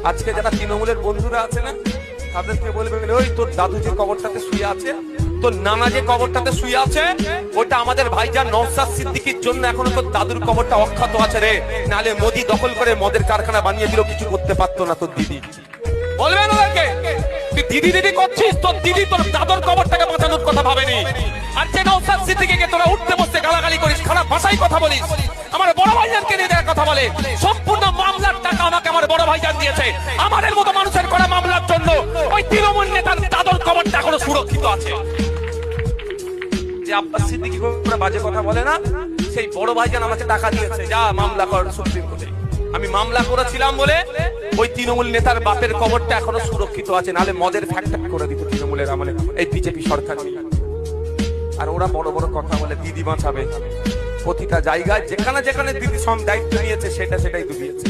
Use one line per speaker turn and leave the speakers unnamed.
আজকে যারা তৃণমূলের বন্ধুরা আছে না, তাদেরকে বলবে ওই তোর দাদু যে কবরটাতে শুয়ে আছে, তোর নানা যে কবরটাতে শুয়ে আছে, ওটা আমাদের ভাইজান নওশাদ সিদ্দিকীর জন্য এখনো তোর দাদুর কবরটা অক্ষত আছে রে। নালে মোদি দখল করে মদের কারখানা বানিয়ে দিল, কিছু করতে পারতো না তোর দিদি। বলবেন ওদেরকে তুই দিদি দিদি করছিস, তোর দিদি তোর দাদুর কবরটাকে বাঁচানোর কথা ভাবেনি। আর যে নওশাদ সিদ্দিকীকে তোরা উঠতে বসতে গালাগালি করিস, খারাপ ভাষায় কথা বলিস, আমার বড় ভাইজানকে নিয়ে দেওয়ার কথা বলে, সম্পূর্ণ মামলার টাকা আমাকে আমার বড় ভাইজান দিয়েছে। আমাদের মতো মানুষের করা মামলার জন্য ওই তৃণমূল নেতার দাদুর কবরটা এখনো সুরক্ষিত আছে। যে আব্বাস সিদ্দিকী করে বাজে কথা বলে না, সেই বড় ভাইজান আমাকে টাকা দিয়েছে, যা মামলা কর সুপ্রিম কোর্টে। আমি মামলা করেছিলাম বলে ওই তৃণমূল নেতার বাপের কবরটা এখনো সুরক্ষিত আছে, নাহলে মদের ফ্যাক্টরি করে দিত তৃণমূলের আমলে এই বিজেপি সরকার। আর ওরা বড় বড় কথা বলে দিদি বাঁচাবে, প্রতিটা জায়গায় যেখানে যেখানে দিদি সব দায়িত্ব নিয়েছে সেটাই ডুবিয়েছে।